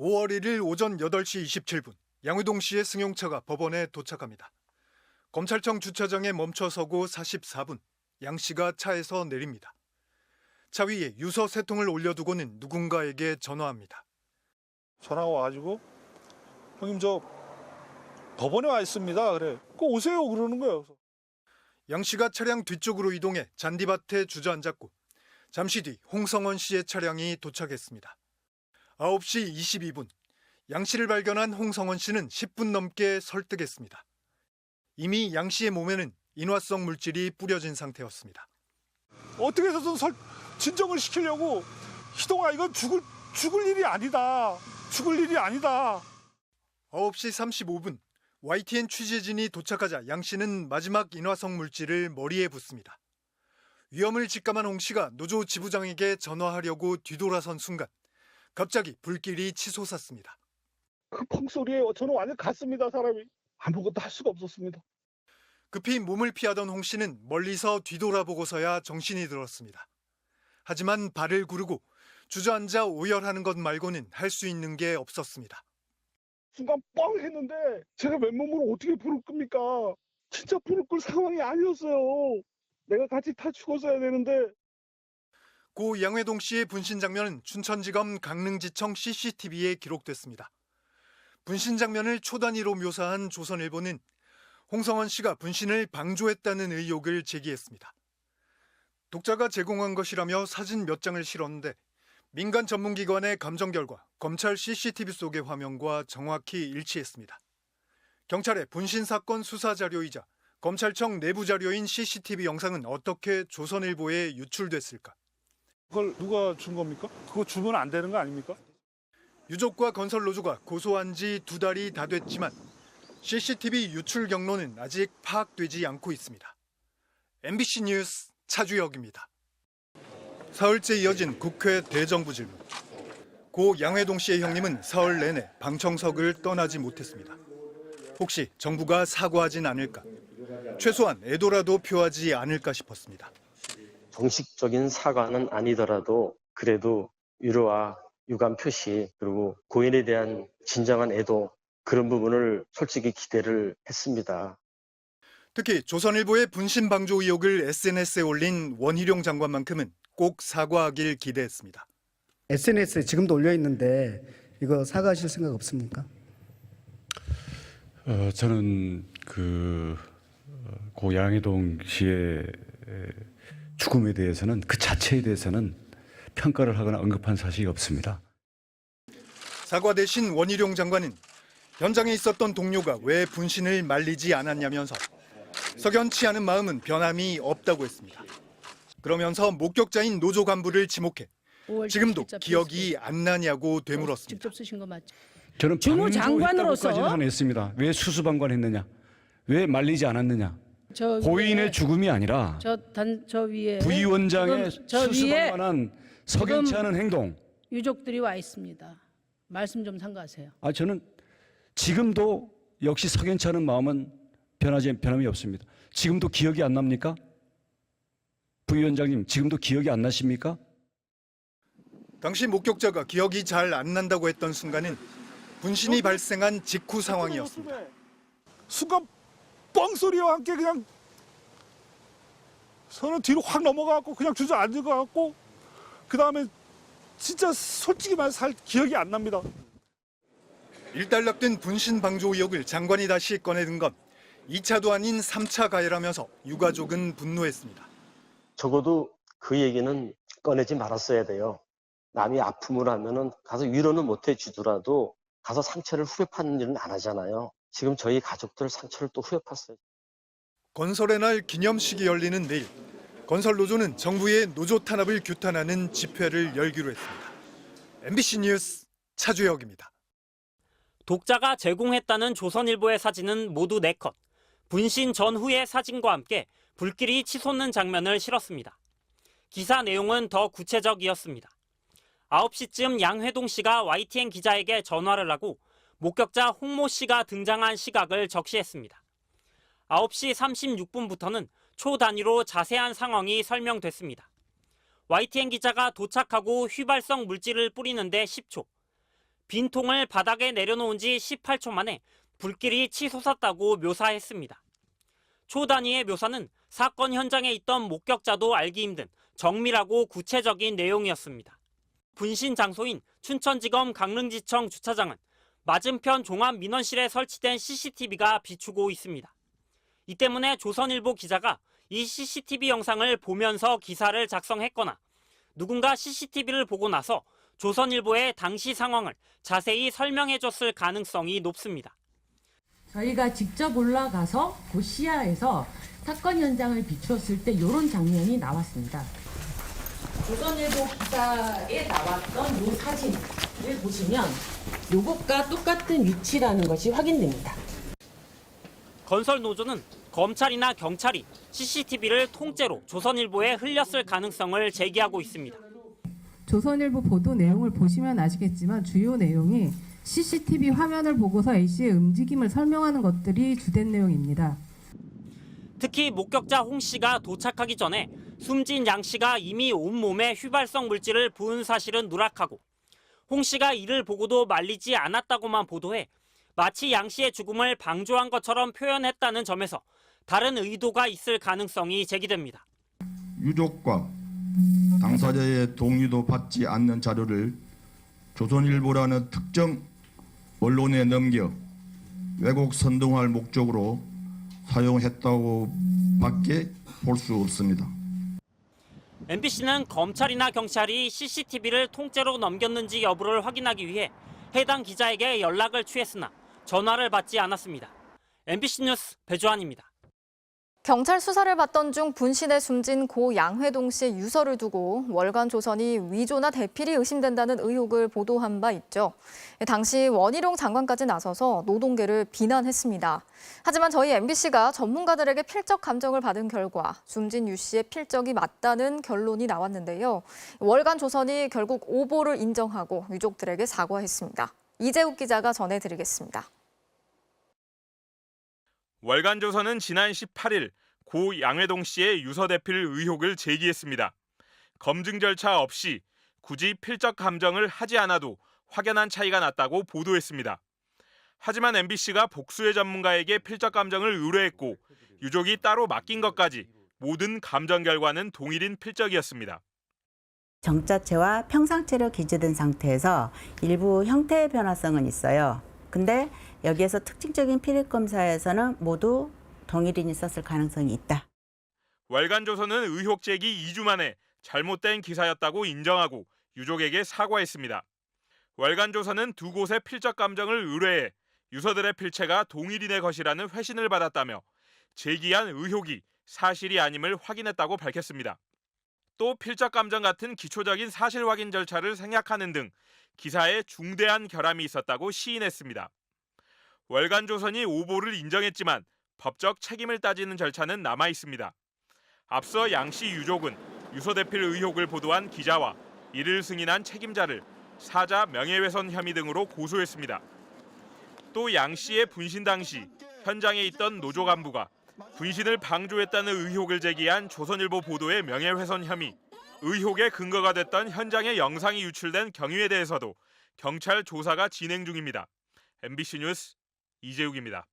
5월 1일 오전 8시 27분 양회동시의 승용차가 법원에 도착합니다. 검찰청 주차장에 멈춰서고 44분 양 씨가 차에서 내립니다. 차 위에 유서 세 통을 올려두고는 누군가에게 전화합니다. 전화가 와가지고 형님 저 법원에 와 있습니다. 그래. 꼭 오세요 그러는 거예요. 양 씨가 차량 뒤쪽으로 이동해 잔디밭에 주저앉았고 잠시 뒤 홍성원 씨의 차량이 도착했습니다. 9시 22분 양 씨를 발견한 홍성원 씨는 10분 넘게 설득했습니다. 이미 양 씨의 몸에는 인화성 물질이 뿌려진 상태였습니다. 어떻게 해서든 진정을 시키려고 희동아 이건 죽을 일이 아니다. 죽을 일이 아니다. 9시 35분 YTN 취재진이 도착하자 양 씨는 마지막 인화성 물질을 머리에 붓습니다. 위험을 직감한 홍 씨가 노조 지부장에게 전화하려고 뒤돌아선 순간 갑자기 불길이 치솟았습니다. 그 펑소리에 저는 완전 갔습니다. 사람이 아무것도 할 수가 없었습니다. 급히 몸을 피하던 홍 씨는 멀리서 뒤돌아보고서야 정신이 들었습니다. 하지만 발을 구르고 주저앉아 오열하는 것 말고는 할 수 있는 게 없었습니다. 순간 뻥 했는데 제가 맨몸으로 어떻게 불을 끕니까? 진짜 불을 끌 상황이 아니었어요. 내가 같이 다 죽었어야 되는데. 고 양회동 씨의 분신 장면은 춘천지검 강릉지청 CCTV에 기록됐습니다. 분신 장면을 초단위로 묘사한 조선일보는 홍성원 씨가 분신을 방조했다는 의혹을 제기했습니다. 독자가 제공한 것이라며 사진 몇 장을 실었는데 민간 전문기관의 감정 결과 검찰 CCTV 속의 화면과 정확히 일치했습니다. 경찰의 분신 사건 수사 자료이자 검찰청 내부 자료인 CCTV 영상은 어떻게 조선일보에 유출됐을까? 그걸 누가 준 겁니까? 그거 주면 안 되는 거 아닙니까? 유족과 건설노조가 고소한 지 2달이 다 됐지만 CCTV 유출 경로는 아직 파악되지 않고 있습니다. MBC 뉴스 차주혁입니다. 사흘째 이어진 국회 대정부 질문. 고 양회동 씨의 형님은 사흘 내내 방청석을 떠나지 못했습니다. 혹시 정부가 사과하진 않을까? 최소한 애도라도 표하지 않을까 싶었습니다. 정식적인 사과는 아니더라도 그래도 위로와 유감 표시 그리고 고인에 대한 진정한 애도 그런 부분을 솔직히 기대를 했습니다. 특히 조선일보의 분신 방조 의혹을 SNS에 올린 원희룡 장관만큼은 꼭 사과하길 기대했습니다. SNS에 지금도 올려 있는데 이거 사과하실 생각 없습니까? 저는 고 양회동 씨의 죽음에 대해서는 그 자체에 대해서는 평가를 하거나 언급한 사실이 없습니다. 사과 대신 원희룡 장관은 현장에 있었던 동료가 왜 분신을 말리지 않았냐면서 석연치 않은 마음은 변함이 없다고 했습니다. 그러면서 목격자인 노조 간부를 지목해 지금도 기억이 안 나냐고 되물었습니다. 직접 쓰신 거 맞죠? 저는 주무장관으로서 방조했다고까지는 안 했습니다. 왜 수수방관했느냐? 왜 말리지 않았느냐? 고인의 죽음이 아니라 저 위에 부위원장의 저 위에 수수방관한 석연치 않은 행동. 유족들이 와 있습니다. 말씀 좀 삼가하세요. 저는 지금도 역시 석연치 않은 마음은 변함이 없습니다. 지금도 기억이 안 납니까? 부위원장님, 지금도 기억이 안 나십니까? 당시 목격자가 기억이 잘 안 난다고 했던 순간은 분신이 발생한 직후 상황이었습니다. 순간 뻥소리와 함께 그냥 저는 뒤로 확 넘어가고 그냥 주저앉은 것 같고 그 다음에 진짜 솔직히 말해서 기억이 안 납니다. 일단락된 분신 방조 의혹을 장관이 다시 꺼내든 건 2차도 아닌 3차 가해라면서 유가족은 분노했습니다. 적어도 그 얘기는 꺼내지 말았어야 돼요. 남이 아픔을 하면은 가서 위로는 못 해주더라도 가서 상처를 후벼 파는 일은 안 하잖아요. 지금 저희 가족들 상처를 또 후벼 팠어요. 건설의 날 기념식이 열리는 내일 건설노조는 정부의 노조 탄압을 규탄하는 집회를 열기로 했습니다. MBC 뉴스 차주혁입니다. 독자가 제공했다는 조선일보의 사진은 모두 4컷. 분신 전후의 사진과 함께 불길이 치솟는 장면을 실었습니다. 기사 내용은 더 구체적이었습니다. 9시쯤 양회동 씨가 YTN 기자에게 전화를 하고 목격자 홍모 씨가 등장한 시각을 적시했습니다. 9시 36분부터는 초 단위로 자세한 상황이 설명됐습니다. YTN 기자가 도착하고 휘발성 물질을 뿌리는데 10초, 빈 통을 바닥에 내려놓은 지 18초 만에 불길이 치솟았다고 묘사했습니다. 초단위의 묘사는 사건 현장에 있던 목격자도 알기 힘든 정밀하고 구체적인 내용이었습니다. 분신 장소인 춘천지검 강릉지청 주차장은 맞은편 종합민원실에 설치된 CCTV가 비추고 있습니다. 이 때문에 조선일보 기자가 이 CCTV 영상을 보면서 기사를 작성했거나 누군가 CCTV를 보고 나서 조선일보의 당시 상황을 자세히 설명해줬을 가능성이 높습니다. 저희가 직접 올라가서 그 시야에서 사건 현장을 비추었을 때 이런 장면이 나왔습니다. 조선일보 기사에 나왔던 이 사진을 보시면 이것과 똑같은 위치라는 것이 확인됩니다. 건설노조는 검찰이나 경찰이 CCTV를 통째로 조선일보에 흘렸을 가능성을 제기하고 있습니다. 조선일보 보도 내용을 보시면 아시겠지만 주요 내용이 CCTV 화면을 보고서 A씨의 움직임을 설명하는 것들이 주된 내용입니다. 특히 목격자 홍 씨가 도착하기 전에 숨진 양 씨가 이미 온몸에 휘발성 물질을 부은 사실은 누락하고 홍 씨가 이를 보고도 말리지 않았다고만 보도해 마치 양 씨의 죽음을 방조한 것처럼 표현했다는 점에서 다른 의도가 있을 가능성이 제기됩니다. 유족과 당사자의 동의도 받지 않는 자료를 조선일보라는 특정 언론에 넘겨 왜곡 선동할 목적으로 사용했다고 밖에 볼 수 없습니다. MBC는 검찰이나 경찰이 CCTV를 통째로 넘겼는지 여부를 확인하기 위해 해당 기자에게 연락을 취했으나 전화를 받지 않았습니다. MBC 뉴스 배주환입니다. 경찰 수사를 받던 중 분신에 숨진 고 양회동 씨의 유서를 두고 월간 조선이 위조나 대필이 의심된다는 의혹을 보도한 바 있죠. 당시 원희룡 장관까지 나서서 노동계를 비난했습니다. 하지만 저희 MBC가 전문가들에게 필적 감정을 받은 결과 숨진 유 씨의 필적이 맞다는 결론이 나왔는데요. 월간 조선이 결국 오보를 인정하고 유족들에게 사과했습니다. 이재욱 기자가 전해드리겠습니다. 월간조선은 지난 18일 고 양회동 씨의 유서 대필 의혹을 제기했습니다. 검증 절차 없이 굳이 필적 감정을 하지 않아도 확연한 차이가 났다고 보도했습니다. 하지만 MBC가 복수의 전문가에게 필적 감정을 의뢰했고 유족이 따로 맡긴 것까지 모든 감정 결과는 동일인 필적이었습니다. 정자체와 평상체로 기재된 상태에서 일부 형태의 변화성은 있어요. 근데 여기에서 특징적인 피력 검사에서는 모두 동일인이 썼을 가능성이 있다. 월간조선은 의혹 제기 2주 만에 잘못된 기사였다고 인정하고 유족에게 사과했습니다. 월간조선은 두 곳의 필적 감정을 의뢰해 유서들의 필체가 동일인의 것이라는 회신을 받았다며 제기한 의혹이 사실이 아님을 확인했다고 밝혔습니다. 또 필적 감정 같은 기초적인 사실 확인 절차를 생략하는 등 기사에 중대한 결함이 있었다고 시인했습니다. 월간조선이 오보를 인정했지만 법적 책임을 따지는 절차는 남아 있습니다. 앞서 양 씨 유족은 유서 대필 의혹을 보도한 기자와 이를 승인한 책임자를 사자 명예훼손 혐의 등으로 고소했습니다. 또 양 씨의 분신 당시 현장에 있던 노조 간부가 분신을 방조했다는 의혹을 제기한 조선일보 보도의 명예훼손 혐의, 의혹의 근거가 됐던 현장의 영상이 유출된 경위에 대해서도 경찰 조사가 진행 중입니다. MBC 뉴스 이재욱입니다.